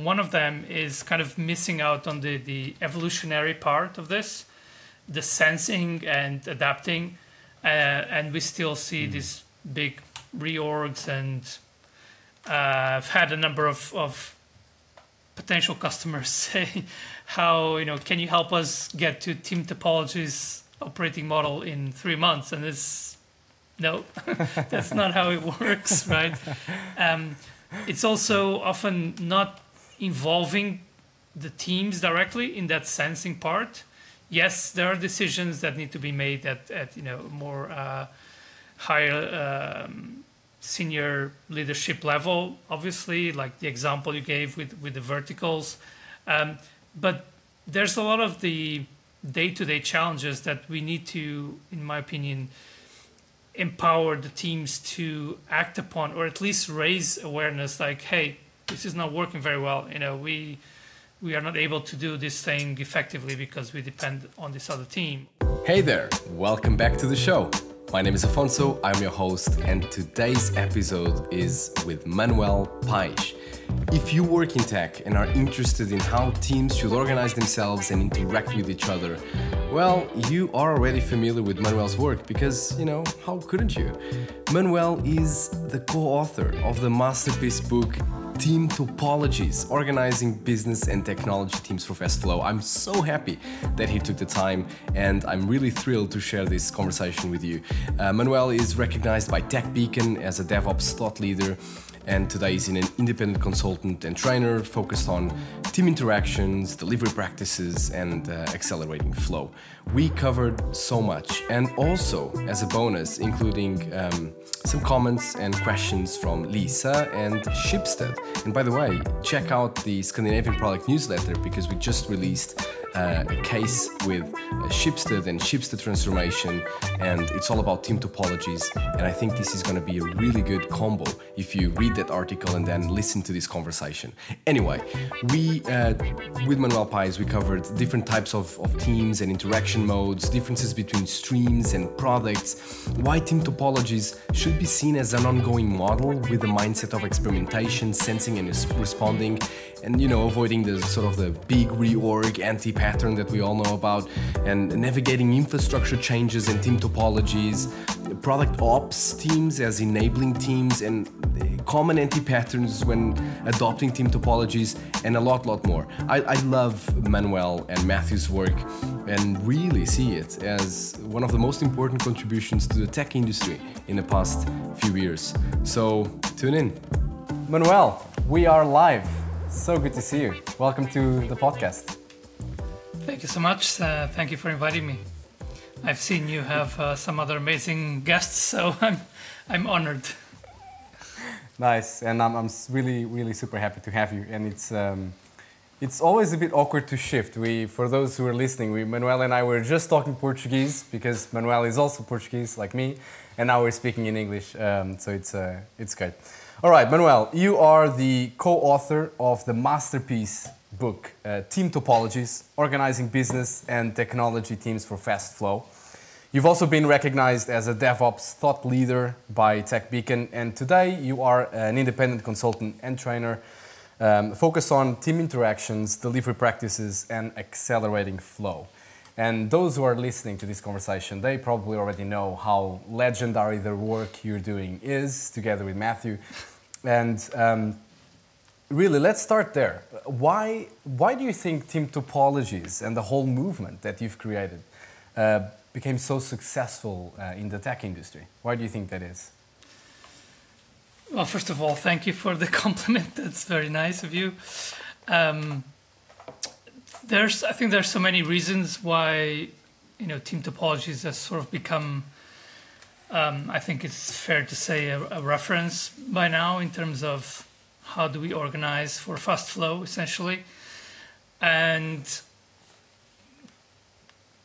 One of them is kind of missing out on the evolutionary part of this, the sensing and adapting. And we still see these big reorgs, and I've had a number of potential customers say, how, can you help us get to Team Topologies operating model in 3 months? And it's, no, that's not how it works, right? It's also often not involving the teams directly in that sensing part. Yes, there are decisions that need to be made at more higher senior leadership level, obviously, like the example you gave with the verticals. But there's a lot of the day-to-day challenges that we need to, in my opinion, empower the teams to act upon, or at least raise awareness, like, hey, this is not working very well. We are not able to do this thing effectively because we depend on this other team. Hey there, welcome back to the show. My name is Afonso, I'm your host, and today's episode is with Manuel Pais. If you work in tech and are interested in how teams should organize themselves and interact with each other, well, you are already familiar with Manuel's work because, how couldn't you? Manuel is the co-author of the masterpiece book, Team Topologies, Organizing Business and Technology Teams for Fast Flow. I'm so happy that he took the time, and I'm really thrilled to share this conversation with you. Manuel is recognized by TechBeacon as a DevOps thought leader, and today he's an independent consultant and trainer focused on team interactions, delivery practices, and accelerating flow. We covered so much, and also as a bonus, including some comments and questions from Lyse and Shibsted. And by the way, check out the Scandinavian product newsletter because we just released a case with Shibsted and Shibsted transformation, and it's all about team topologies. And I think this is going to be a really good combo if you read that article and then listen to this conversation. Anyway, we with Manuel Pais, we covered different types of teams and interaction modes, differences between streams and products, why team topologies should be seen as an ongoing model with the mindset of experimentation, sensing and responding, and avoiding the sort of the big reorg anti-pattern that we all know about, and navigating infrastructure changes and team topologies, product ops teams as enabling teams, and common anti-patterns when adopting team topologies, and a lot more. I love Manuel and Matthew's work and really see it as one of the most important contributions to the tech industry in the past few years. So tune in. Manuel, we are live. So good to see you. Welcome to the podcast. Thank you so much. Thank you for inviting me. I've seen you have some other amazing guests, so I'm honored. Nice, and I'm really super happy to have you. And it's always a bit awkward to shift. For those who are listening, Manuel and I were just talking Portuguese because Manuel is also Portuguese like me, and now we're speaking in English. So it's good. All right, Manuel, you are the co-author of the masterpiece book, Team Topologies, Organizing Business and Technology Teams for Fast Flow. You've also been recognized as a DevOps thought leader by TechBeacon, and today you are an independent consultant and trainer focused on team interactions, delivery practices, and accelerating flow. And those who are listening to this conversation, they probably already know how legendary the work you're doing is together with Matthew. And really, let's start there. Why do you think Team Topologies and the whole movement that you've created became so successful in the tech industry? Why do you think that is? Well, first of all, thank you for the compliment. That's very nice of you. I think there's so many reasons why Team Topologies has sort of become, I think it's fair to say, a reference by now in terms of how do we organize for fast flow, essentially. And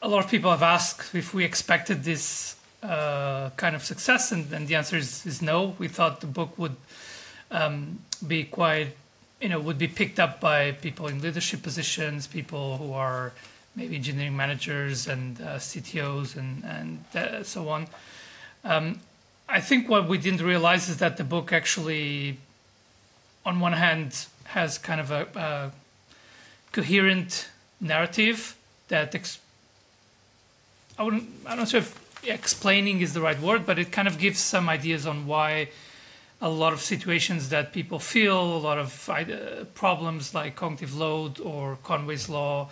a lot of people have asked if we expected this kind of success, and the answer is no. We thought the book would be quite, would be picked up by people in leadership positions, people who are maybe engineering managers and CTOs and so on. I think what we didn't realize is that the book actually, on one hand, has kind of a coherent narrative that I'm not sure if explaining is the right word, but it kind of gives some ideas on why a lot of situations that people feel, a lot of problems like cognitive load or Conway's law,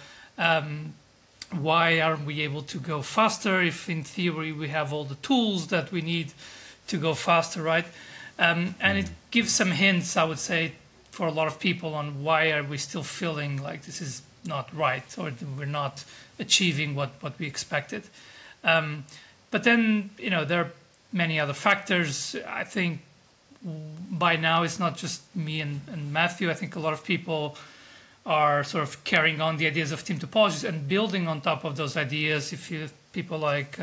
why aren't we able to go faster if in theory we have all the tools that we need to go faster, right? And it gives some hints, I would say, for a lot of people on why are we still feeling like this is not right or we're not achieving what we expected. But then, there are many other factors. I think by now it's not just me and Matthew. I think a lot of people are sort of carrying on the ideas of Team Topologies and building on top of those ideas. If you people like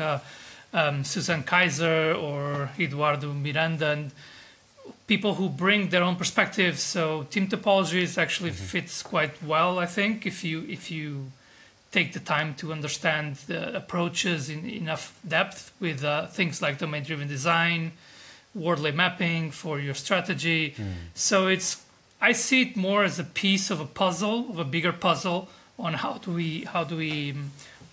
Susan Kaiser or Eduardo Miranda and people who bring their own perspectives. So Team Topologies actually fits quite well, I think, if you take the time to understand the approaches in enough depth with things like domain-driven design, wordlay mapping for your strategy. So I see it more as a piece of a puzzle, of a bigger puzzle on how do we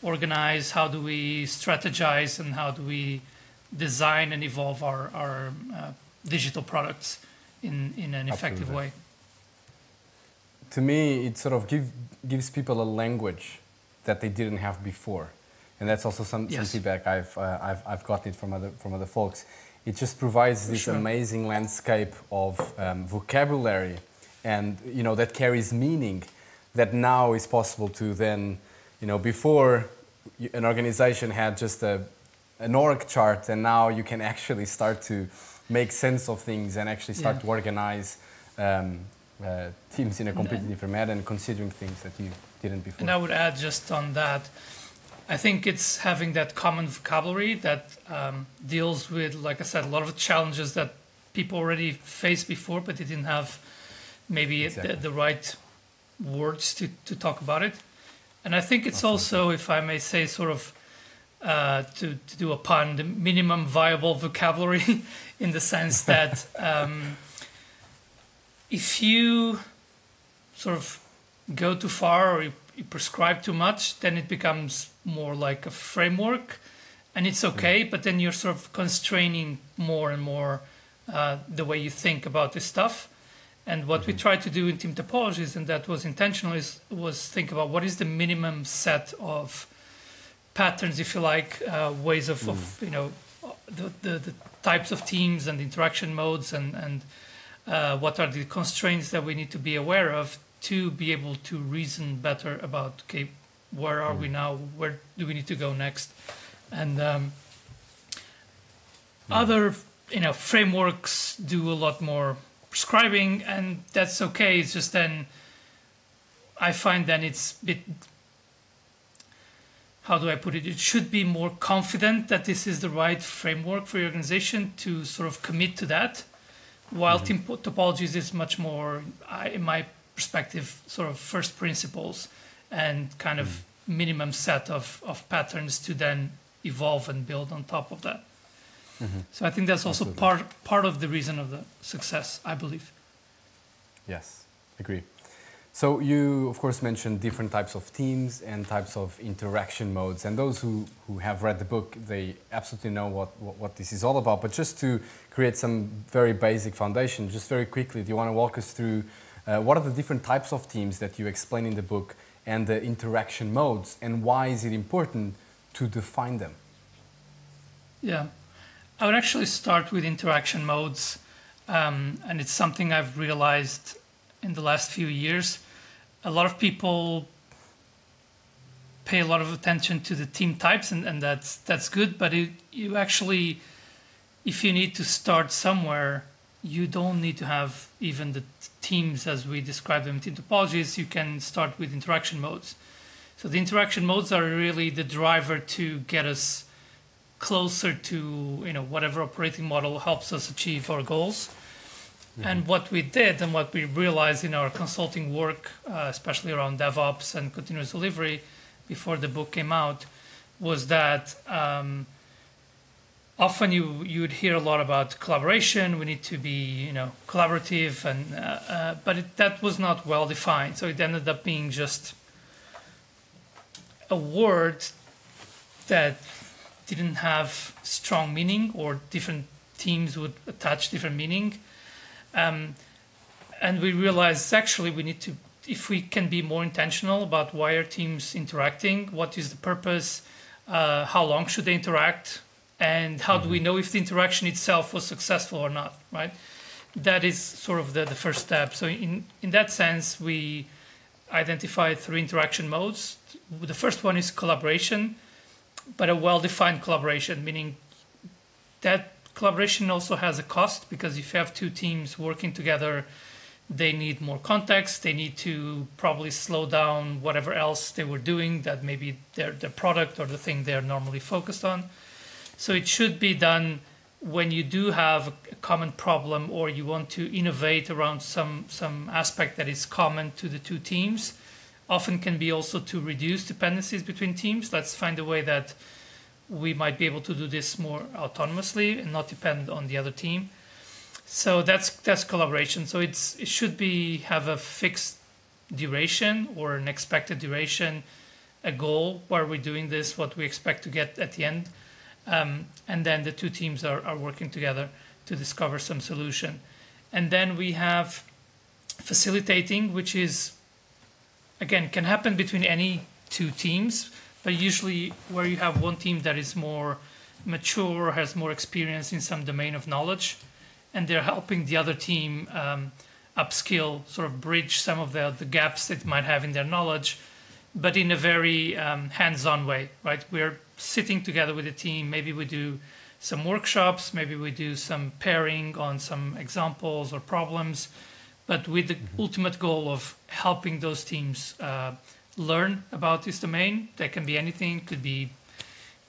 organize, how do we strategize, and how do we design and evolve our digital products in an effective way. To me, it sort of gives people a language that they didn't have before, and that's also some feedback I've gotten from other folks. It just provides this amazing landscape of vocabulary, and that carries meaning. That now is possible to then, before an organization had just an org chart, and now you can actually start to make sense of things and actually start to organize teams in a completely different manner and considering things that you didn't before. And I would add just on that, I think it's having that common vocabulary that deals with, like I said, a lot of the challenges that people already faced before, but they didn't have maybe the right words to talk about it. And I think it's also, if I may say, sort of to do a pun, the minimum viable vocabulary in the sense that if you sort of go too far or you prescribe too much, then it becomes more like a framework, and it's okay, but then you're sort of constraining more and more the way you think about this stuff. And what we tried to do in Team Topologies, and that was intentional, was think about what is the minimum set of patterns, if you like, ways of the types of teams and interaction modes, and what are the constraints that we need to be aware of to be able to reason better about, okay, where are we now? Where do we need to go next? And other, frameworks do a lot more prescribing, and that's okay. It's just then I find then it's a bit, how do I put it? It should be more confident that this is the right framework for your organization to sort of commit to that, while Team Topologies is much more, in my perspective, sort of first principles and kind of minimum set of patterns to then evolve and build on top of that. So I think that's also part of the reason of the success, I believe. Yes, agree. So you, of course, mentioned different types of teams and types of interaction modes. And those who have read the book, they absolutely know what this is all about. But just to create some very basic foundation, just very quickly, do you want to walk us through what are the different types of teams that you explain in the book and the interaction modes, and why is it important to define them? Yeah, I would actually start with interaction modes. And it's something I've realized in the last few years. A lot of people pay a lot of attention to the team types, and that's good. But you actually, if you need to start somewhere, you don't need to have even the teams as we describe them in Team Topologies. You can start with interaction modes. So the interaction modes are really the driver to get us closer to whatever operating model helps us achieve our goals. And what we did and what we realized in our consulting work, especially around DevOps and continuous delivery before the book came out, was that a often you would hear a lot about collaboration. We need to be, collaborative, but that was not well defined. So it ended up being just a word that didn't have strong meaning, or different teams would attach different meaning. And we realized actually we need to, if we can be more intentional about why are teams interacting, what is the purpose, how long should they interact, and how do we know if the interaction itself was successful or not, right? That is sort of the first step. So in that sense, we identified 3 interaction modes. The first one is collaboration, but a well-defined collaboration, meaning that collaboration also has a cost, because if you have 2 teams working together, they need more context. They need to probably slow down whatever else they were doing, that maybe their product or the thing they're normally focused on. So it should be done when you do have a common problem, or you want to innovate around some aspect that is common to the 2 teams. Often can be also to reduce dependencies between teams. Let's find a way that we might be able to do this more autonomously and not depend on the other team. So that's collaboration. So it should have a fixed duration, or an expected duration, a goal, why are we doing this, what we expect to get at the end. And then the 2 teams are working together to discover some solution. And then we have facilitating, which is, again, can happen between any 2 teams, but usually where you have one team that is more mature, has more experience in some domain of knowledge, and they're helping the other team upskill, sort of bridge some of the gaps that might have in their knowledge, but in a very hands-on way, right? We're sitting together with the team. Maybe we do some workshops, maybe we do some pairing on some examples or problems, but with the ultimate goal of helping those teams learn about this domain. That can be anything, could be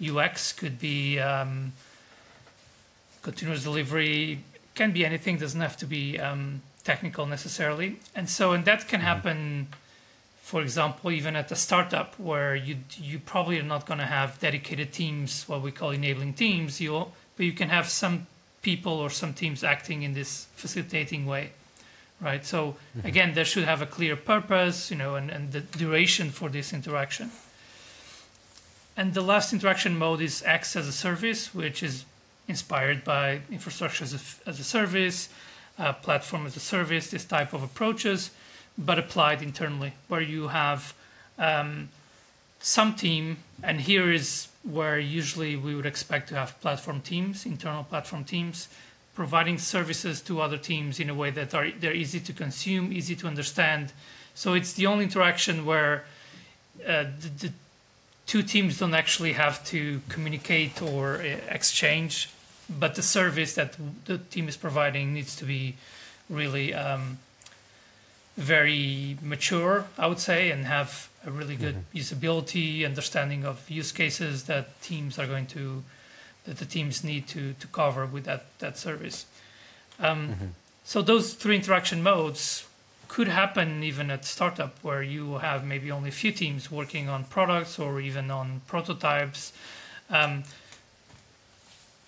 UX, could be continuous delivery, can be anything, doesn't have to be technical necessarily. And that can happen, for example, even at a startup where you probably are not going to have dedicated teams, what we call enabling teams, but you can have some people or some teams acting in this facilitating way, right? So again, they should have a clear purpose, and the duration for this interaction. And the last interaction mode is X as a service, which is inspired by infrastructure as a service, platform as a service, this type of approaches, but applied internally, where you have some team, and here is where usually we would expect to have platform teams, internal platform teams, providing services to other teams in a way that they're easy to consume, easy to understand. So it's the only interaction where the 2 teams don't actually have to communicate or exchange, but the service that the team is providing needs to be really very mature, I would say, and have a really good usability, understanding of use cases that the teams need to cover with that service. So those 3 interaction modes could happen even at startup, where you have maybe only a few teams working on products or even on prototypes.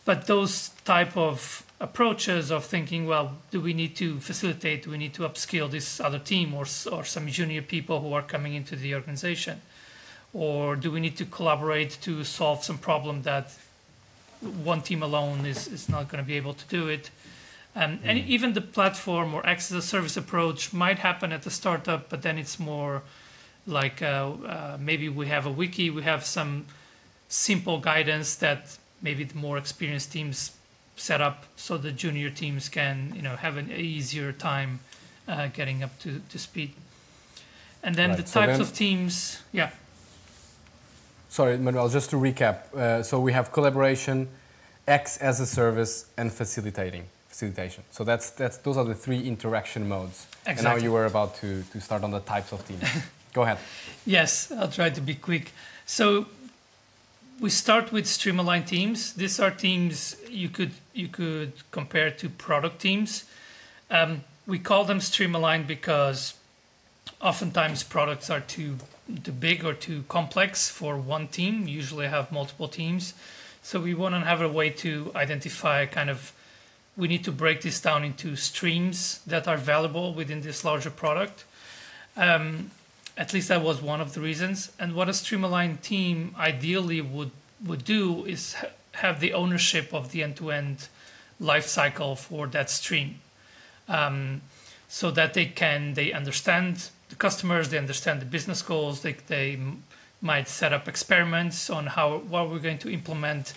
But those type of approaches of thinking, well, do we need to facilitate, do we need to upskill this other team or some junior people who are coming into the organization? Or do we need to collaborate to solve some problem that one team alone is not going to be able to do it? And even the platform or X as a service approach might happen at the startup, but then it's more like maybe we have a wiki, we have some simple guidance that maybe the more experienced teams set up, so the junior teams can have an easier time getting up to speed. And then the types of teams, Sorry, Manuel, just to recap. So we have collaboration, X as a service, and facilitation. So those are the 3 interaction modes. Exactly. And now you were about to start on the types of teams. Go ahead. Yes, I'll try to be quick. So we start with stream-aligned teams. These are teams you could compare to product teams. We call them stream-aligned because oftentimes products are too big or too complex for one team. Usually have multiple teams. So we want to have a way to identify we need to break this down into streams that are valuable within this larger product. At least that was one of the reasons. And what a streamlined team ideally would do is have the ownership of the end-to-end life cycle for that stream. So that they understand the customers, they understand the business goals, they might set up experiments on what we're going to implement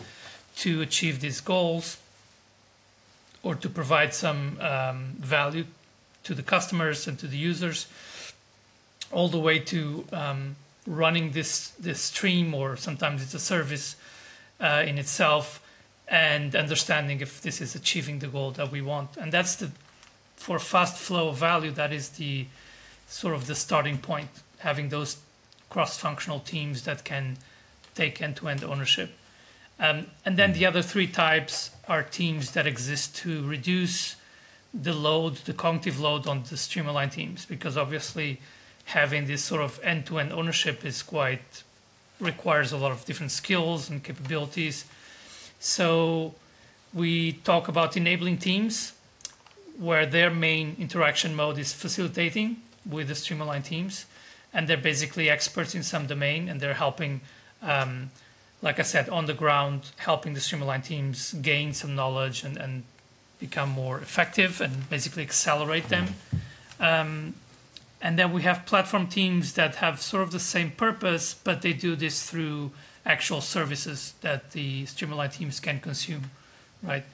to achieve these goals, or to provide some value to the customers and to the users, all the way to running this stream, or sometimes it's a service in itself, and understanding if this is achieving the goal that we want. And that's for fast flow of value, that is the sort of the starting point, having those cross-functional teams that can take end-to-end ownership. And then the other three types are teams that exist to reduce the cognitive load on the streamlined teams, because obviously having this sort of end-to-end ownership requires a lot of different skills and capabilities. So we talk about enabling teams, where their main interaction mode is facilitating with the streamlined teams, and they're basically experts in some domain, and they're helping, like I said, on the ground, helping the streamlined teams gain some knowledge and become more effective and basically accelerate them. And then we have platform teams that have sort of the same purpose, but they do this through actual services that the streamlined teams can consume, right?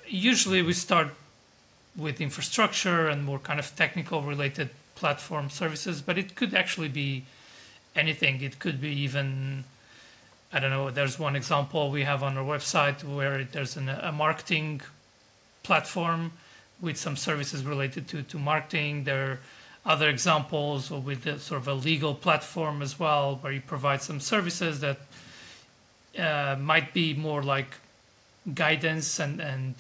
Usually we start with infrastructure and more kind of technical related platform services, but it could actually be anything. It could be even, I don't know, there's one example we have on our website where there's a marketing platform with some services related to marketing. There are other examples with a sort of a legal platform as well, where you provide some services that might be more like guidance and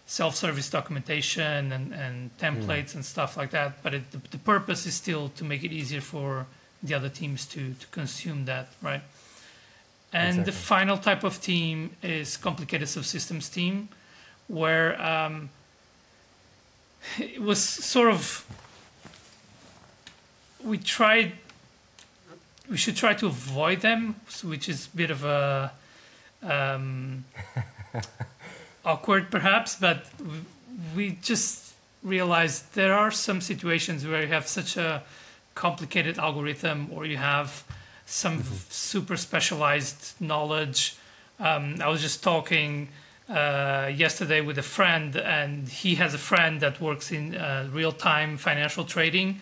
self-service documentation and templates and stuff like that. But the purpose is still to make it easier for the other teams to consume that, right? And exactly. The final type of team is complicated subsystems team, where it was sort of, we should try to avoid them, which is a bit of a awkward perhaps, but we just realized there are some situations where you have such a complicated algorithm, or you have some super specialized knowledge. I was just talking yesterday with a friend, and he has a friend that works in real-time financial trading.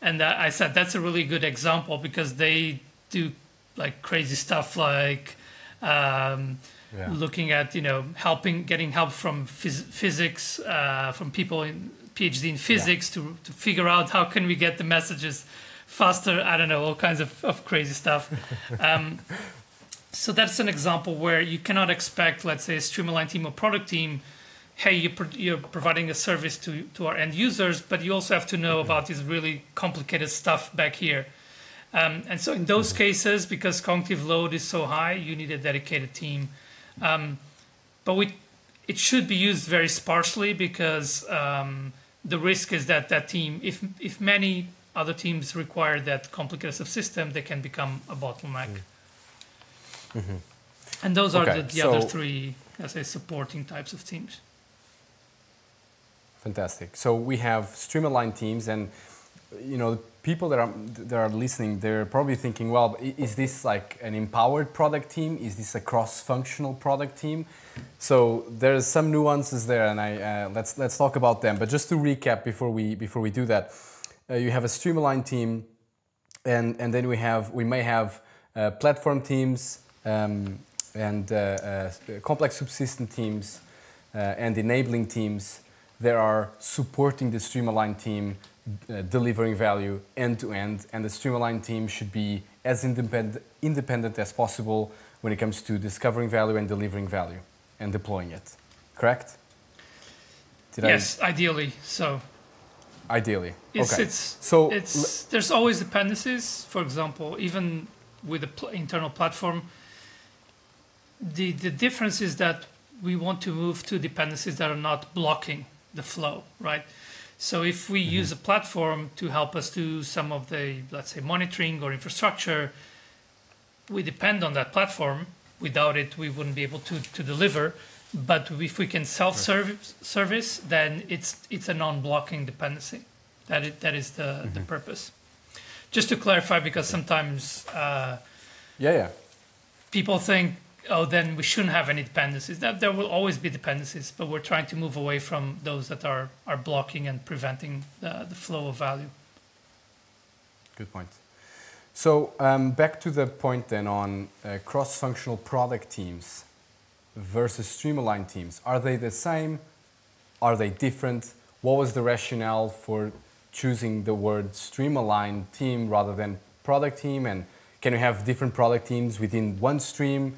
And I said, that's a really good example, because they do like crazy stuff like looking at, getting help from physics, from people in PhD in physics to figure out how can we get the messages faster. I don't know, all kinds of crazy stuff. So that's an example where you cannot expect, let's say, a streamlined team or product team, hey, you're providing a service to our end users, but you also have to know about this really complicated stuff back here. And so in those cases, because cognitive load is so high, you need a dedicated team. But it should be used very sparsely, because the risk is that team, if many other teams require that complicated subsystem, they can become a bottleneck. And those are the other three, let's say, supporting types of teams. Fantastic. So we have streamlined teams, and people that are listening, they're probably thinking, well, is this like an empowered product team? Is this a cross-functional product team? So there's some nuances there, and let's talk about them. But just to recap before we do that, you have a streamlined team, and then we may have platform teams and complex subsystem teams and enabling teams. There are supporting the streamlined team, delivering value end to end, and the streamlined team should be as independent as possible when it comes to discovering value and delivering value and deploying it. Correct? Yes, ideally. So. Ideally. There's always dependencies. For example, even with the internal platform, the difference is that we want to move to dependencies that are not blocking the flow, right? So if we use a platform to help us do some of the, let's say, monitoring or infrastructure, we depend on that platform. Without it, we wouldn't be able to deliver. But if we can self-service, then it's a non-blocking dependency. That is the purpose. Just to clarify, because sometimes people think, oh, then we shouldn't have any dependencies. There will always be dependencies, but we're trying to move away from those that are blocking and preventing the flow of value. Good point. So back to the point then on cross-functional product teams versus stream-aligned teams. Are they the same? Are they different? What was the rationale for choosing the word stream-aligned team rather than product team? And can you have different product teams within one stream?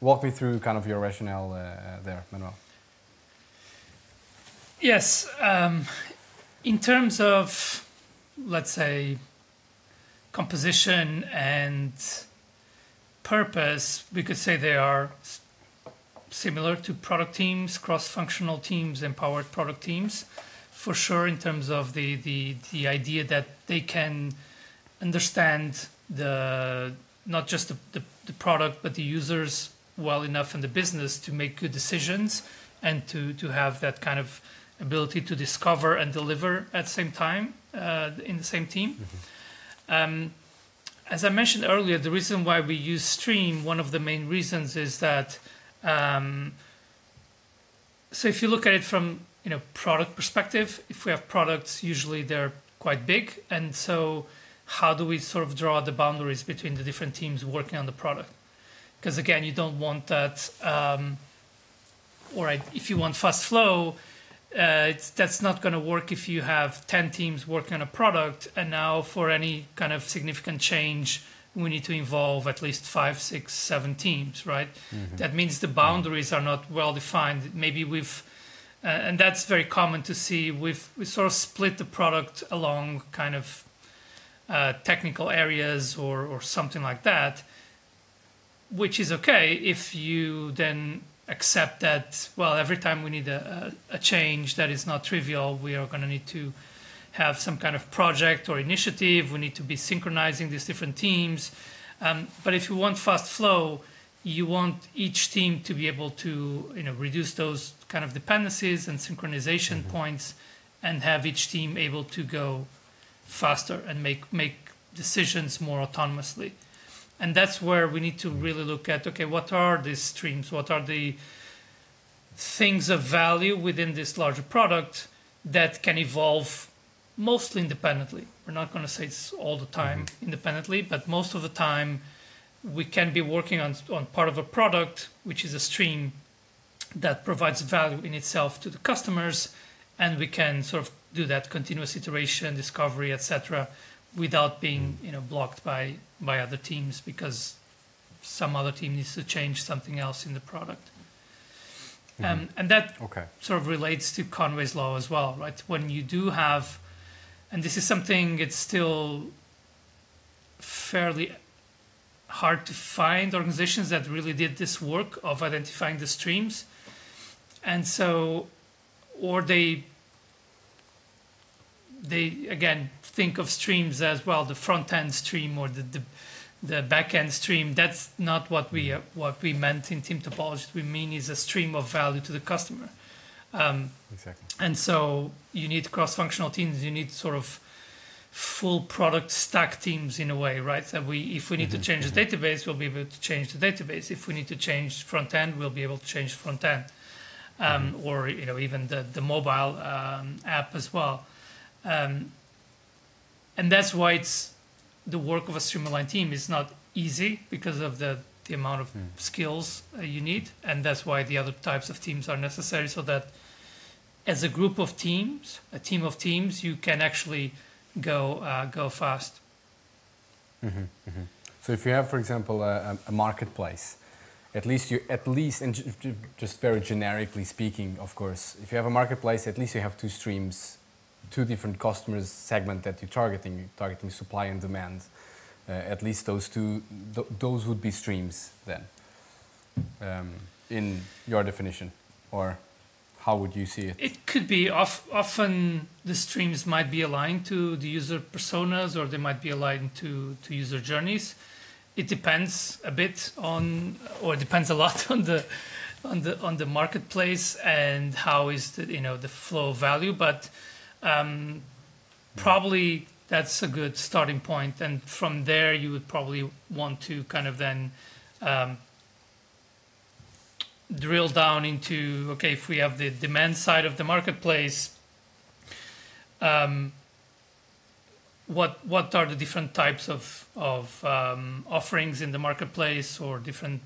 Walk me through kind of your rationale there, Manuel. Yes. In terms of, let's say, composition and purpose, we could say they are similar to product teams, cross-functional teams, empowered product teams, for sure, in terms of the idea that they can understand not just the product, but the users well enough in the business to make good decisions and to have that kind of ability to discover and deliver at the same time in the same team. As I mentioned earlier, the reason why we use stream, one of the main reasons is that so if you look at it from product perspective, if we have products, usually they're quite big, and so how do we sort of draw the boundaries between the different teams working on the product? Because again, you don't want that, or if you want fast flow, that's not going to work if you have 10 teams working on a product, and now for any kind of significant change, we need to involve at least 5, 6, 7 teams, right? That means the boundaries are not well defined. Maybe and that's very common to see. We sort of split the product along kind of technical areas or something like that, which is okay if you then accept that, well, every time we need a change that is not trivial, we are going to need to have some kind of project or initiative. We need to be synchronizing these different teams. But if you want fast flow, you want each team to be able to reduce those kind of dependencies and synchronization points, and have each team able to go faster and make decisions more autonomously. And that's where we need to really look at, okay, what are these streams? What are the things of value within this larger product that can evolve mostly independently? We're not going to say it's all the time independently, but most of the time we can be working on part of a product, which is a stream that provides value in itself to the customers, and we can sort of do that continuous iteration, discovery, etc., without being blocked by other teams because some other team needs to change something else in the product. And that sort of relates to Conway's law as well, right? When you do have, and this is something, it's still fairly hard to find organizations that really did this work of identifying the streams. And so, or they again think of streams as, well, the front end stream or the back end stream. That's not what we meant in Team Topologies. We mean is a stream of value to the customer. Exactly. And so you need cross-functional teams. You need sort of full product stack teams in a way, right? That if we need to change the database, we'll be able to change the database. If we need to change front end, we'll be able to change front end, or even the mobile app as well. And that's why it's the work of a streamlined team is not easy because of the amount of skills you need, and that's why the other types of teams are necessary, so that as a group of teams, a team of teams, you can actually go fast. So if you have, for example, a marketplace, at least, and just very generically speaking, of course, if you have a marketplace, at least you have 2 streams, 2 different customers segment that you're targeting supply and demand. At least those would be streams then. in your definition, or how would you see it? It could be often the streams might be aligned to the user personas, or they might be aligned to user journeys. It depends a bit on, or it depends a lot on the marketplace and how is the flow of value. But probably that's a good starting point, and from there you would probably want to kind of then drill down into, okay, if we have the demand side of the marketplace, what are the different types of offerings in the marketplace, or different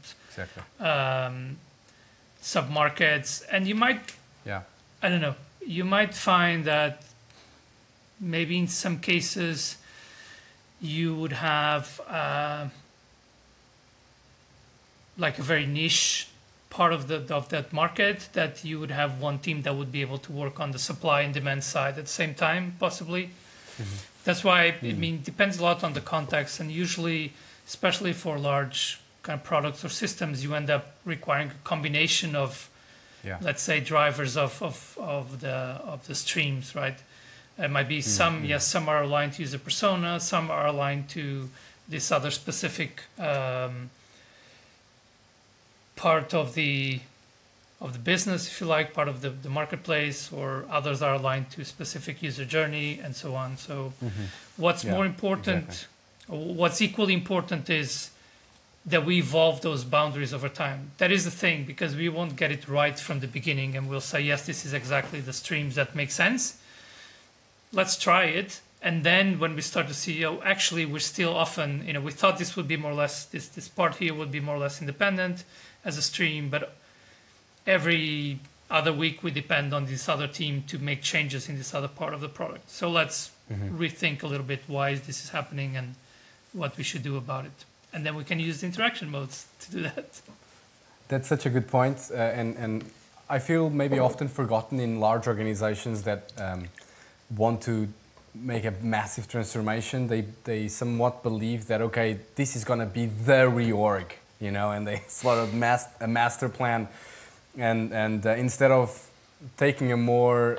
sub-markets. And you might, I don't know, you might find that maybe in some cases you would have like a very niche part of that market, that you would have one team that would be able to work on the supply and demand side at the same time, possibly. That's why it depends a lot on the context, and usually, especially for large kind of products or systems, you end up requiring a combination of, let's say, drivers of the streams, right? It might be some are aligned to user persona, some are aligned to this other specific part of the business, if you like, part of the marketplace, or others are aligned to specific user journey, and so on. So what's more important, what's equally important, is that we evolve those boundaries over time. That is the thing, because we won't get it right from the beginning, and we'll say, yes, this is exactly the streams that make sense. Let's try it. And then when we start to see, actually, we're still often, we thought this would be more or less, this part here would be more or less independent as a stream, but every other week we depend on this other team to make changes in this other part of the product. So let's rethink a little bit why this is happening and what we should do about it. And then we can use the interaction modes to do that. That's such a good point. And I feel maybe often forgotten in large organizations that want to make a massive transformation. They somewhat believe that, okay, this is going to be the reorg, and they sort of a master plan. And instead of taking a more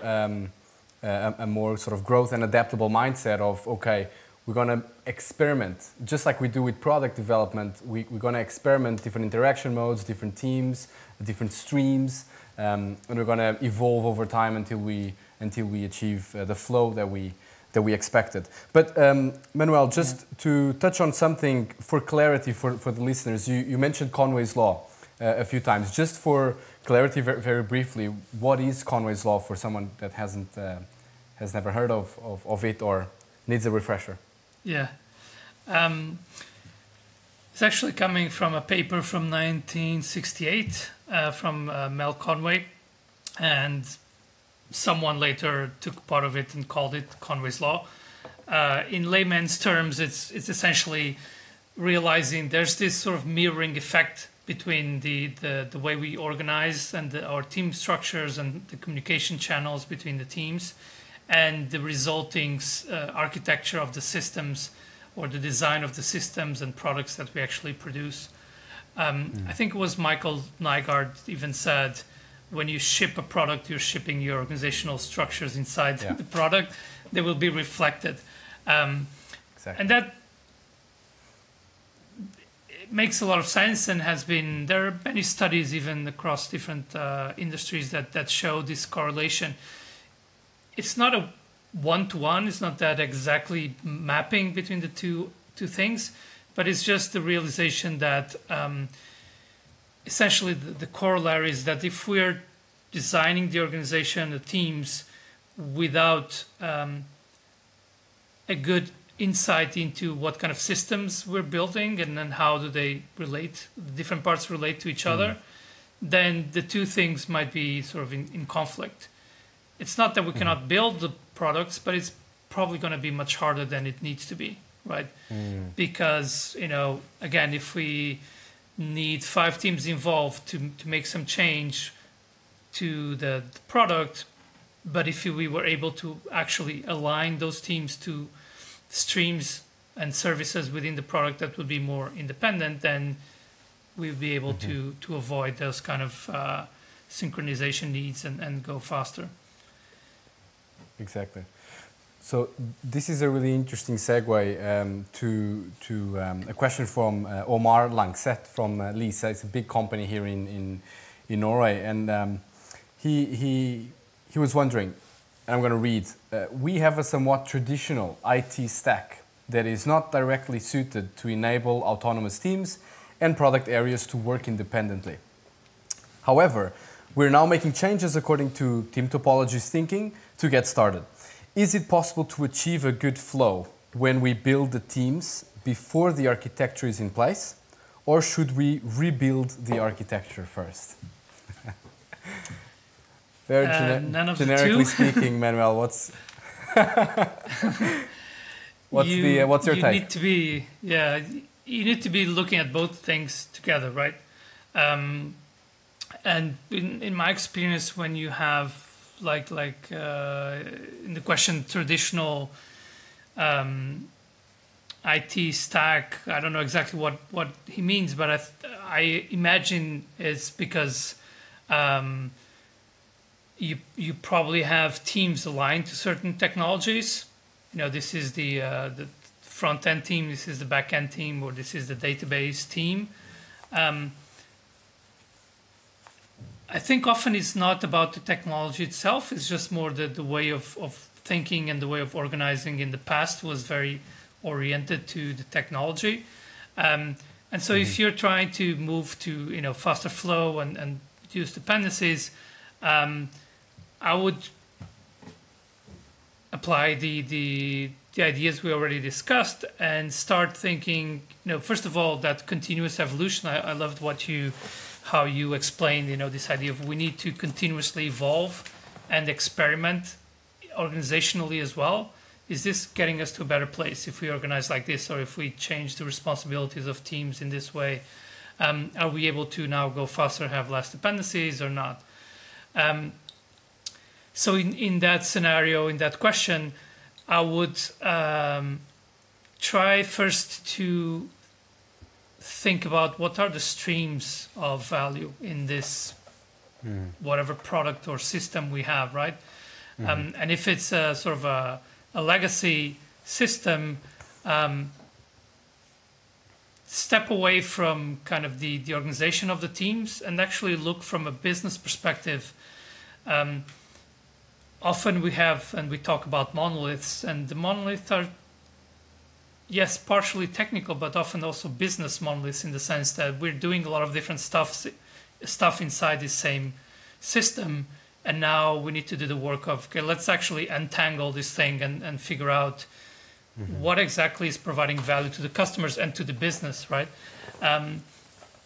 sort of growth and adaptable mindset of, okay, we're going to experiment, just like we do with product development. We're going to experiment different interaction modes, different teams, different streams, and we're going to evolve over time until we achieve the flow that we expected. But Manuel, just to touch on something for clarity for the listeners, you mentioned Conway's Law a few times. Just for clarity, very, very briefly, what is Conway's Law for someone that has never heard of it or needs a refresher? Yeah. It's actually coming from a paper from 1968 from Mel Conway, and someone later took part of it and called it Conway's Law. In layman's terms, it's essentially realizing there's this sort of mirroring effect between the way we organize and our team structures and the communication channels between the teams, and the resulting architecture of the systems, or the design of the systems and products that we actually produce. I think it was Michael Nygaard even said, when you ship a product, you're shipping your organizational structures inside the product. They will be reflected. Exactly. And that makes a lot of sense, and there are many studies even across different industries that show this correlation. It's not a one-to-one, it's not that exactly mapping between the two things, but it's just the realization that essentially the corollary is that if we're designing the organization, the teams, without a good insight into what kind of systems we're building and then how do they relate, the different parts relate to each other, then the two things might be sort of in conflict. It's not that we cannot build the products, but it's probably going to be much harder than it needs to be, right? Because, again, if we need 5 teams involved to make some change to the product, but if we were able to actually align those teams to streams and services within the product that would be more independent, then we'll be able to avoid those kind of synchronization needs and go faster. Exactly. So this is a really interesting segue to a question from Omar Langseth from Lyse. It's a big company here in Norway, and he was wondering, and I'm going to read, we have a somewhat traditional IT stack that is not directly suited to enable autonomous teams and product areas to work independently. However, we're now making changes according to Team Topologies thinking to get started. Is it possible to achieve a good flow when we build the teams before the architecture is in place, or should we rebuild the architecture first? Very generically speaking, Manuel, what's your take? You need to be looking at both things together, right? And in my experience, when you have like in the question traditional IT stack, I don't know exactly what he means, but I imagine it's because you probably have teams aligned to certain technologies. This is the front end team, this is the back end team, or this is the database team. I think often it's not about the technology itself, it's just more the way of thinking and the way of organizing in the past was very oriented to the technology. And so if you're trying to move to faster flow and reduce dependencies, I would apply the ideas we already discussed and start thinking, first of all, that continuous evolution. I loved how you explained, this idea of we need to continuously evolve and experiment organizationally as well. Is this getting us to a better place if we organize like this, or if we change the responsibilities of teams in this way? Are we able to now go faster, have less dependencies or not? So in that scenario, in that question, I would try first to think about what are the streams of value in this whatever product or system we have, right? And if it's a sort of a legacy system, step away from kind of the organization of the teams and actually look from a business perspective. Often we have, and we talk about monoliths, and the monoliths are, yes, partially technical, but often also business monoliths in the sense that we're doing a lot of different stuff inside the same system. And now we need to do the work of, okay, let's actually untangle this thing and figure out what exactly is providing value to the customers and to the business, right? And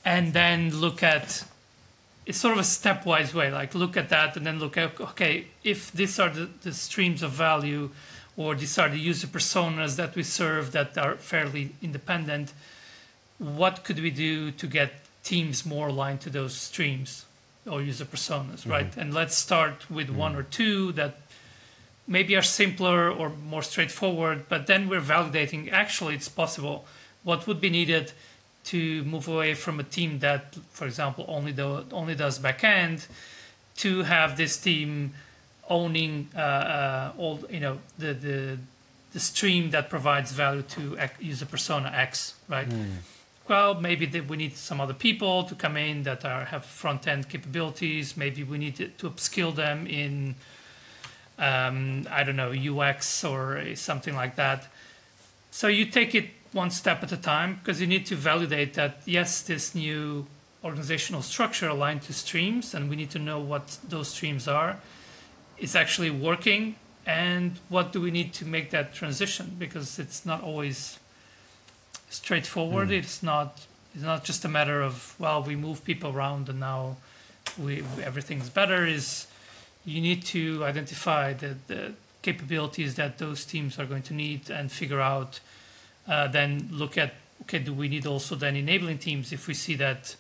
then look at, it's sort of a stepwise way, like look at that and then look at, okay, if these are the streams of value, or these are the user personas that we serve that are fairly independent, what could we do to get teams more aligned to those streams or user personas, right? And let's start with one or two that maybe are simpler or more straightforward, but then we're validating, actually it's possible. What would be needed to move away from a team that, for example, only does backend, to have this team owning all the stream that provides value to user persona X, right? Well, maybe we need some other people to come in that have front end capabilities. Maybe we need to upskill them in UX or something like that. So you take it one step at a time, because you need to validate that, yes, this new organizational structure aligned to streams, and we need to know what those streams are, is actually working, and what do we need to make that transition, because it's not always straightforward. It's not just a matter of, well, we move people around and now everything's better. You need to identify the capabilities that those teams are going to need and figure out, then look at, okay, do we need also then enabling teams if we see that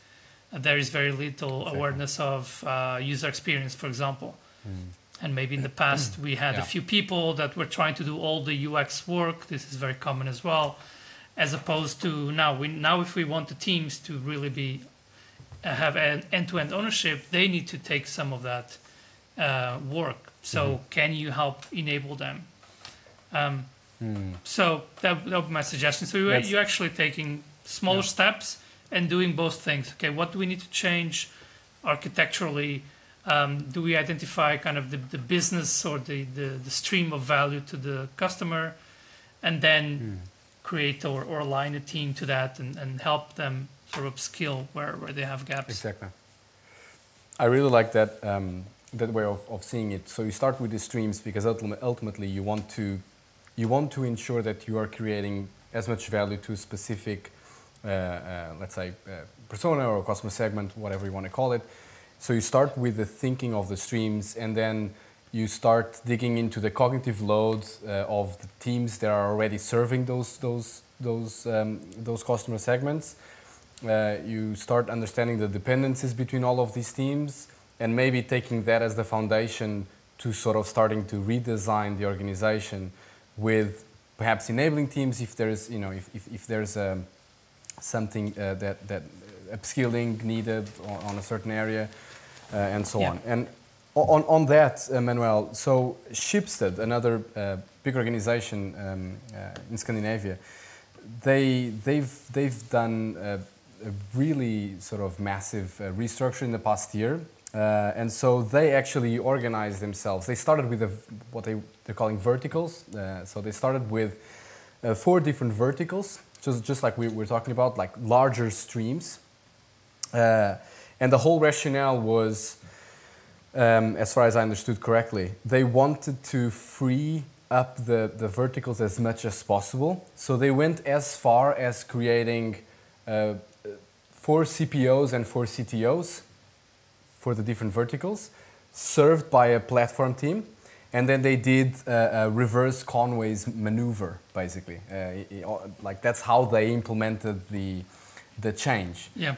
there is very little awareness of user experience, for example. And maybe in the past we had a few people that were trying to do all the UX work. This is very common as well, as opposed to now if we want the teams to really be have an end-to-end ownership, they need to take some of that work. So can you help enable them? So that would be my suggestion. So you're actually taking smaller steps and doing both things. Okay, what do we need to change architecturally? Do we identify kind of the business or the stream of value to the customer, and then create or align a team to that and help them sort of upskill where they have gaps? Exactly. I really like that that way of seeing it. So you start with the streams because ultimately you want to ensure that you are creating as much value to a specific, let's say, persona or customer segment, whatever you want to call it. So you start with the thinking of the streams, and then you start digging into the cognitive load of the teams that are already serving those customer segments. You start understanding the dependencies between all of these teams, and maybe taking that as the foundation to sort of starting to redesign the organization with perhaps enabling teams if there's, you know, if there's something that upskilling needed on a certain area, and so on. And on that, Manuel, so Shibsted, another big organization in Scandinavia, they've done a really sort of massive restructure in the past year. And so they actually organized themselves. They started with what they're calling verticals. So they started with 4 different verticals, just like we were talking about, like larger streams. And the whole rationale was, as far as I understood correctly, they wanted to free up the verticals as much as possible. So they went as far as creating 4 CPOs and 4 CTOs for the different verticals, served by a platform team. And then they did a reverse Conway's maneuver, basically. Like that's how they implemented the change. Yeah.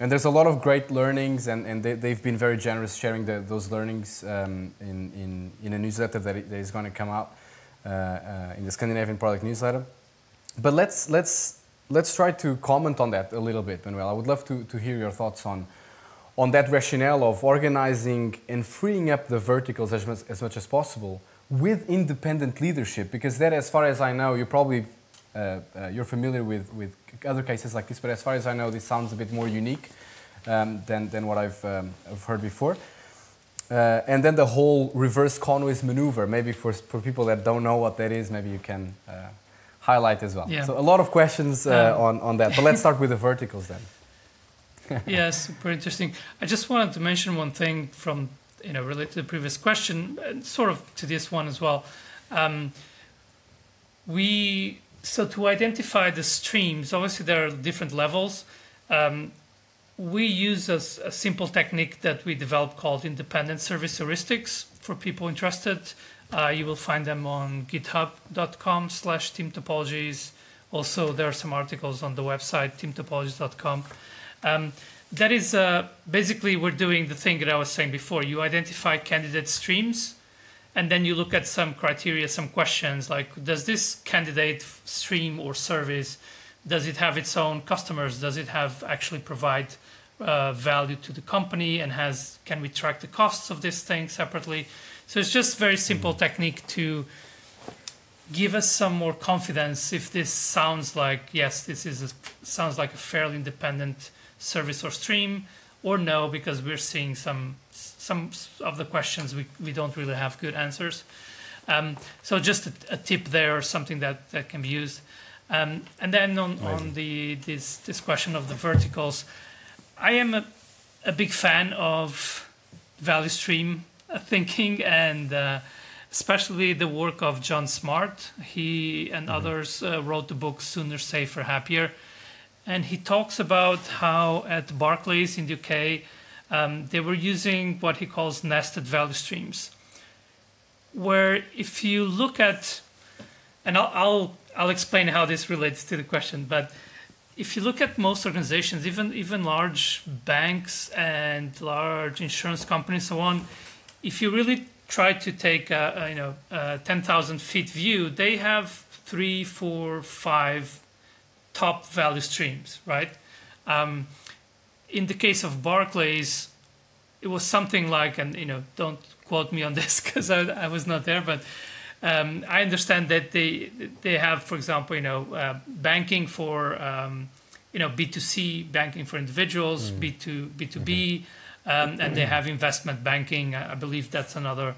And there's a lot of great learnings, and they've been very generous sharing those learnings in a newsletter that is going to come out in the Scandinavian Product Newsletter. But let's try to comment on that a little bit, Manuel. I would love to hear your thoughts on that rationale of organizing and freeing up the verticals as much as possible with independent leadership, because that, as far as I know, you're familiar with other cases like this, but as far as I know, this sounds a bit more unique than what I've heard before. And then the whole reverse Conway's maneuver, maybe for people that don't know what that is, maybe you can highlight as well. Yeah. So a lot of questions on that, but let's start with the verticals then. Yeah, super interesting. I just wanted to mention one thing from, related to the previous question, and sort of to this one as well. So to identify the streams, obviously there are different levels. We use a simple technique that we developed called independent service heuristics for people interested. You will find them on github.com/Team Topologies. Also, there are some articles on the website, teamtopologies.com. That is basically we're doing the thing that I was saying before. You identify candidate streams, and then you look at some criteria, some questions like, does this candidate stream or service, does it have its own customers? Does it have actually provide value to the company, and can we track the costs of this thing separately? So it's just very simple technique to give us some more confidence if this sounds like, yes, sounds like a fairly independent service or stream, or no, because we're seeing some of the questions we don't really have good answers. So just a tip there, or something that can be used. And then on this question of the verticals, I am a big fan of value stream thinking, and especially the work of John Smart. He and others wrote the book Sooner, Safer, Happier. And he talks about how at Barclays in the UK, they were using what he calls nested value streams, where if you look at, and I'll explain how this relates to the question, but if you look at most organizations, even large banks and large insurance companies, so on, if you really try to take a 10,000 feet view, they have 3, 4, 5 top value streams, right? in the case of Barclays, it was something like, and don't quote me on this because I was not there, but I understand that they have, for example, banking for B2C banking for individuals, B2B, and they have investment banking. I believe that's another,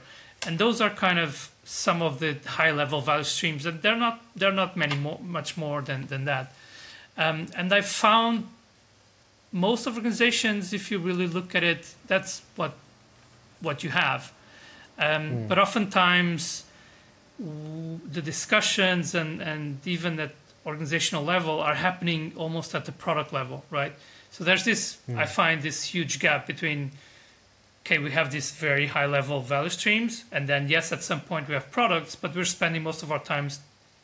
and those are kind of some of the high-level value streams, and they're not much more than that. And I found most of organizations, if you really look at it, that's what you have. But oftentimes, the discussions and even at organizational level are happening almost at the product level, right? So there's this, I find this huge gap between, okay, we have these very high level value streams, and then yes, at some point we have products, but we're spending most of our time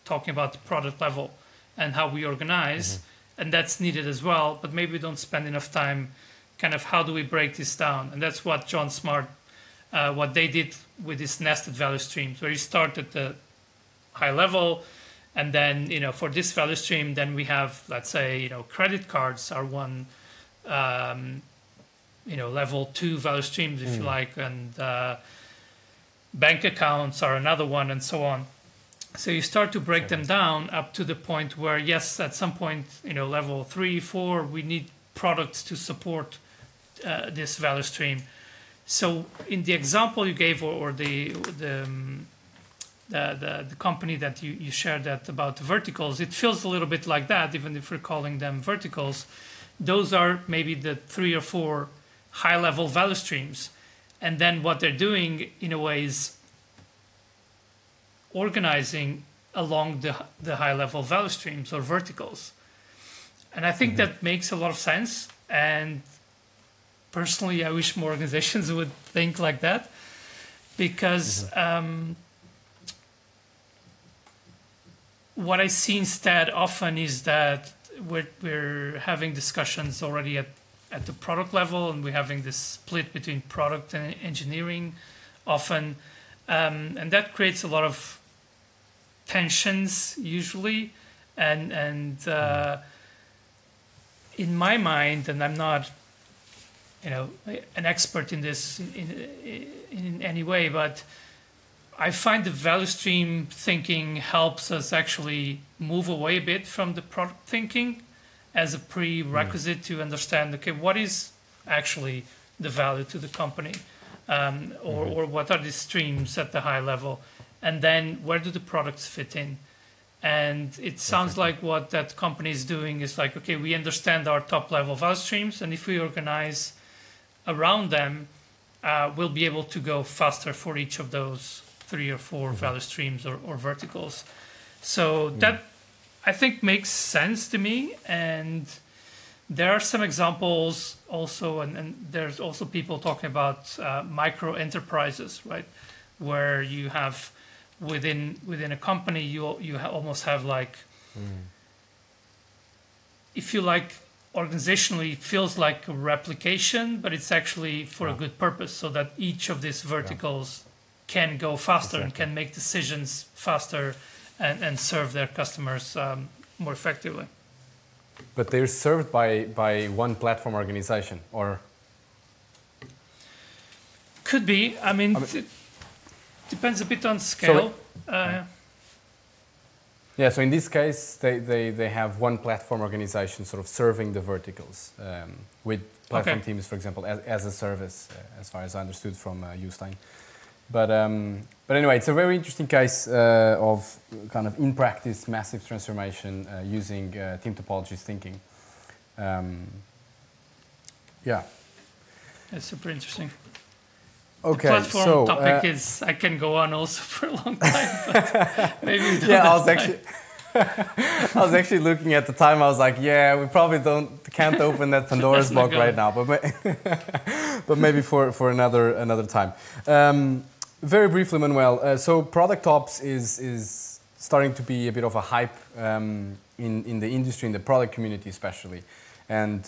talking about the product level and how we organize, and that's needed as well, but maybe we don't spend enough time kind of how do we break this down? And that's what John Smart, what they did with this nested value streams, where you start at the high level, and then, for this value stream, then we have, let's say, credit cards are one, level 2 value streams, if you like, and bank accounts are another one, and so on. So you start to break them down up to the point where, yes, at some point, level 3, 4, we need products to support this value stream. So in the example you gave, or the company that you shared that about the verticals, it feels a little bit like that, even if we're calling them verticals. Those are maybe the 3 or 4 high-level value streams. And then what they're doing, in a way, is organizing along the high-level value streams or verticals. And I think that makes a lot of sense. And personally, I wish more organizations would think like that, because what I see instead often is that we're having discussions already at the product level, and we're having this split between product and engineering often, and that creates a lot of tensions usually, and in my mind, and I'm not an expert in this in any way, but I find the value stream thinking helps us actually move away a bit from the product thinking as a prerequisite to understand, okay, what is actually the value to the company, or what are the streams at the high level, and then where do the products fit in? And it sounds like what that company is doing is like, okay, we understand our top level value streams, and if we organize around them, we'll be able to go faster for each of those 3 or 4 value streams or verticals. So that, I think, makes sense to me. And there are some examples also, and there's also people talking about micro enterprises, right? Where you have within a company, you almost have like, if you like, organizationally it feels like a replication, but it's actually for a good purpose, so that each of these verticals can go faster and can make decisions faster and serve their customers more effectively. But they're served by one platform organization, or? Could be. I mean, it depends a bit on scale. Yeah, so in this case, they have one platform organization sort of serving the verticals with platform teams, for example, as a service, as far as I understood from Ustein. But anyway, it's a very interesting case of kind of in practice massive transformation using Team Topologies thinking. Yeah. That's super interesting. Okay, the platform topic is, I can go on also for a long time, but maybe we don't I was actually looking at the time. I was like, yeah, we probably can't open that Pandora's box right now, but maybe for another time. Very briefly, Manuel. So product ops is starting to be a bit of a hype in the industry, in the product community especially, and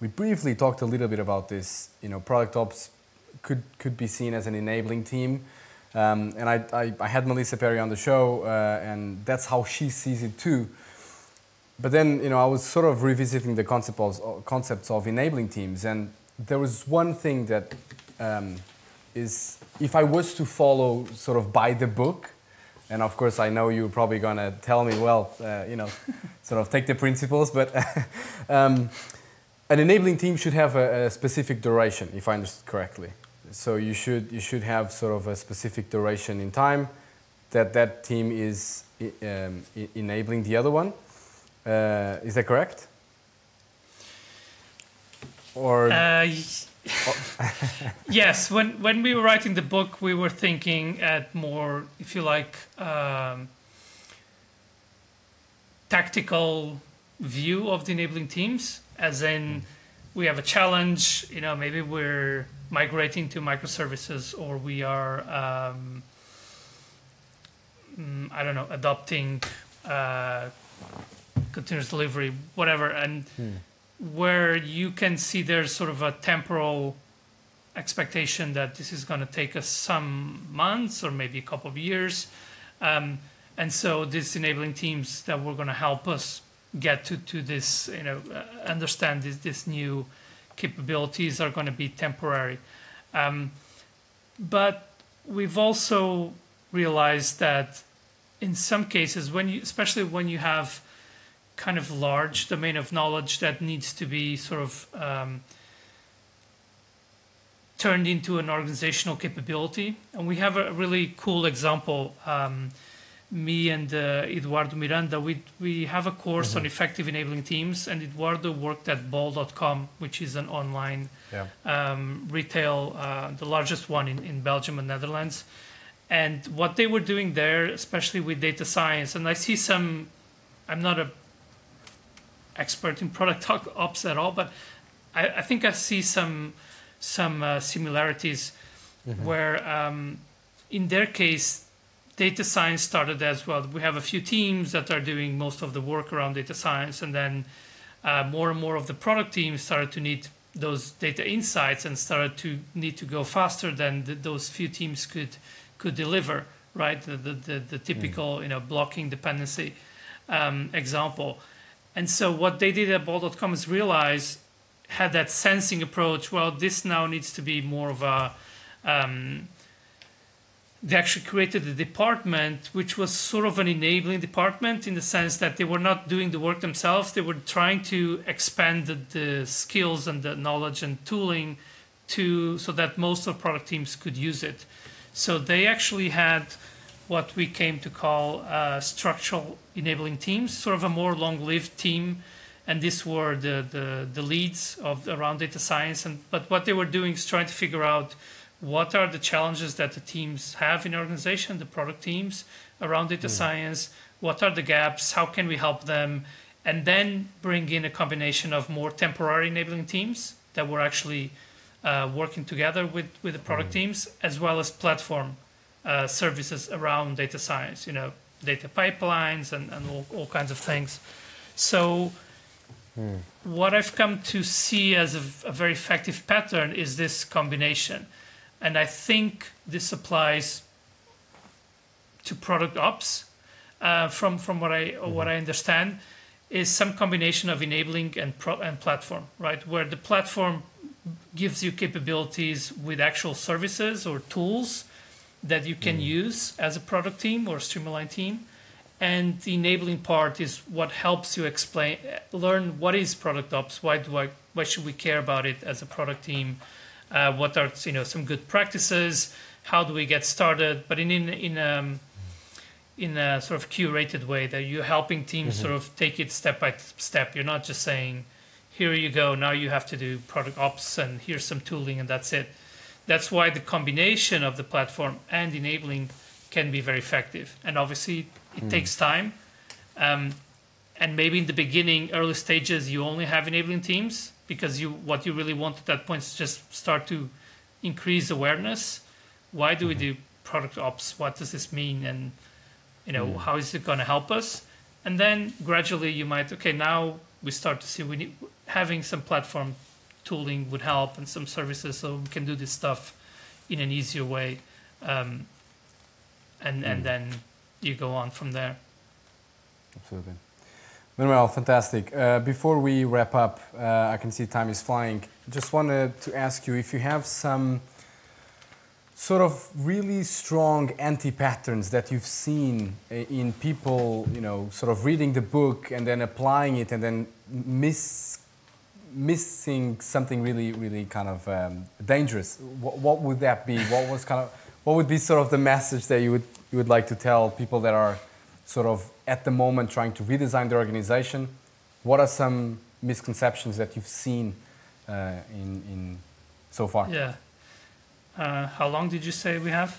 we briefly talked a little bit about this. Product ops could be seen as an enabling team. And I had Melissa Perry on the show, and that's how she sees it too. but then, I was sort of revisiting the concepts of enabling teams, and there was one thing that is, if I was to follow sort of by the book, and of course I know you're probably gonna tell me, well, sort of take the principles, but an enabling team should have a specific duration, if I understood correctly. So you should have sort of a specific duration in time that team is enabling the other one. Is that correct? Or yes. When we were writing the book, we were thinking at more, if you like, tactical view of the enabling teams, as in we have a challenge. Maybe we're migrating to microservices, or we are I don't know, adopting continuous delivery, whatever, and where you can see there's sort of a temporal expectation that this is going to take us some months or maybe a couple of years, and so these enabling teams that were going to help us get to this, understand this new capabilities are going to be temporary, but we've also realized that in some cases, especially when you have kind of large domain of knowledge that needs to be sort of turned into an organizational capability. And we have a really cool example. Me and Eduardo Miranda, we have a course on effective enabling teams, and Eduardo worked at bol.com, which is an online retail, the largest one in Belgium and Netherlands. And what they were doing there, especially with data science, and I see I'm not an expert in product ops at all, but I think I see some similarities where in their case, data science started as well. We have a few teams that are doing most of the work around data science, and then more and more of the product teams started to need those data insights and started to need to go faster than those few teams could deliver, right? The typical blocking dependency example. And so what they did at bol.com is had that sensing approach. Well, this now needs to be more of a they actually created a department which was sort of an enabling department, in the sense that they were not doing the work themselves. They were trying to expand the skills and the knowledge and tooling so that most of product teams could use it. So they actually had what we came to call structural enabling teams, sort of a more long-lived team. And these were the leads around data science. But what they were doing is trying to figure out what are the challenges that the teams have in the organization, the product teams around data science, what are the gaps, how can we help them, and then bring in a combination of more temporary enabling teams that were actually working together with the product teams, as well as platform services around data science, data pipelines and all kinds of things. So what I've come to see as a very effective pattern is this combination. And I think this applies to product ops, from what I understand, is some combination of enabling and platform, right? Where the platform gives you capabilities with actual services or tools that you can use as a product team or streamline team. And the enabling part is what helps you learn what is product ops, why should we care about it as a product team, what are some good practices, how do we get started, but in a sort of curated way, that you're helping teams sort of take it step by step. You're not just saying, here you go, now you have to do product ops and here's some tooling and that's it. That's why the combination of the platform and enabling can be very effective. And obviously it takes time. And maybe in the beginning, early stages, you only have enabling teams, because what you really want at that point is just start to increase awareness. Why do we do product ops? What does this mean? And how is it going to help us? And then gradually you might, now we start to see having some platform tooling would help, and some services, so we can do this stuff in an easier way. And then you go on from there. Absolutely. Manuel, fantastic. Before we wrap up, I can see time is flying. Just wanted to ask you if you have some sort of really strong anti-patterns that you've seen in people, sort of reading the book and then applying it and then missing something really, really kind of dangerous. What would that be? What would be sort of the message that you would like to tell people that are sort of at the moment trying to redesign their organization? What are some misconceptions that you've seen in so far? Yeah. How long did you say we have?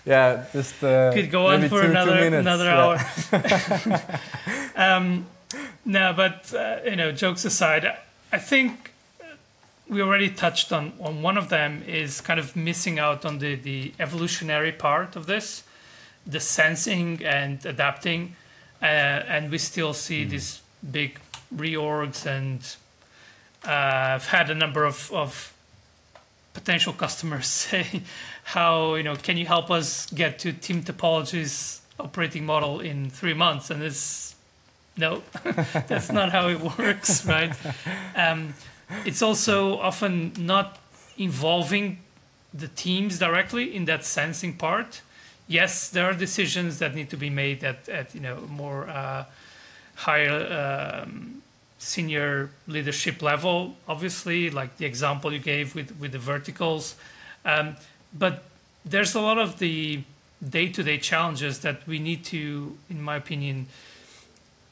Yeah, just could go on for another hour. No, but jokes aside, I think we already touched on one of them is kind of missing out on the evolutionary part of this, the sensing and adapting, and we still see these big reorgs, and I've had a number of potential customers say, how, can you help us get to Team Topologies operating model in 3 months? And it's, no, that's not how it works, right? It's also often not involving the teams directly in that sensing part. Yes, there are decisions that need to be made at more higher senior leadership level, obviously, like the example you gave with the verticals. But there's a lot of the day-to-day challenges that we need to, in my opinion,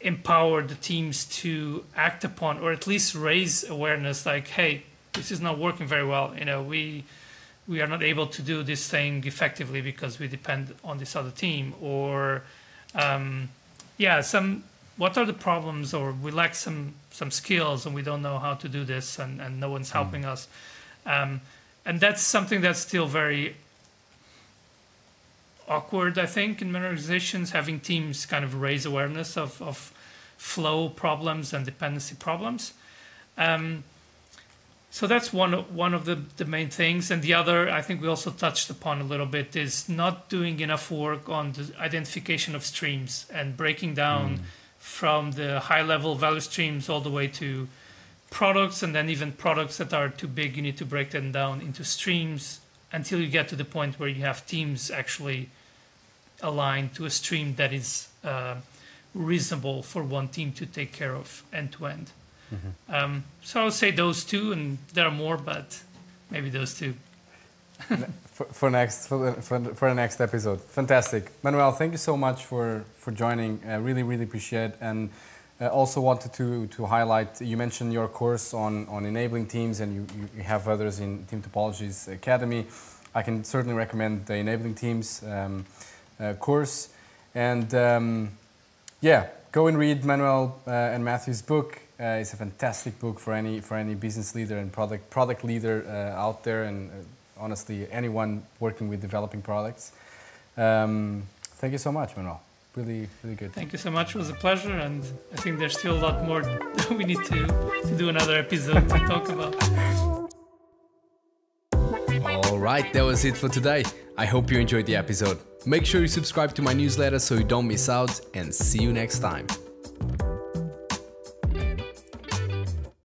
empower the teams to act upon, or at least raise awareness like, hey, this is not working very well. We are not able to do this thing effectively because we depend on this other team, or what are the problems, or we lack some skills and we don't know how to do this, and no one's helping us. And that's something that's still very awkward, I think, in many organizations, having teams kind of raise awareness of flow problems and dependency problems. So that's one of the main things. And the other, I think we also touched upon a little bit, is not doing enough work on the identification of streams and breaking down from the high-level value streams all the way to products, and then even products that are too big, you need to break them down into streams until you get to the point where you have teams actually aligned to a stream that is reasonable for one team to take care of end-to-end. So I would say those two, and there are more, but maybe those two. for the next episode. Fantastic. Manuel, thank you so much for joining. I really appreciate it. And also wanted to highlight, you mentioned your course on enabling teams, and you have others in Team Topologies Academy. I can certainly recommend the enabling teams course. And go and read Manuel and Matthew's book. It's a fantastic book for any business leader and product leader out there, and honestly anyone working with developing products. Thank you so much, Manuel. Really good. Thank you so much. It was a pleasure, and I think there's still a lot more we need to do another episode to talk about. All right, that was it for today. I hope you enjoyed the episode. Make sure you subscribe to my newsletter so you don't miss out, and see you next time.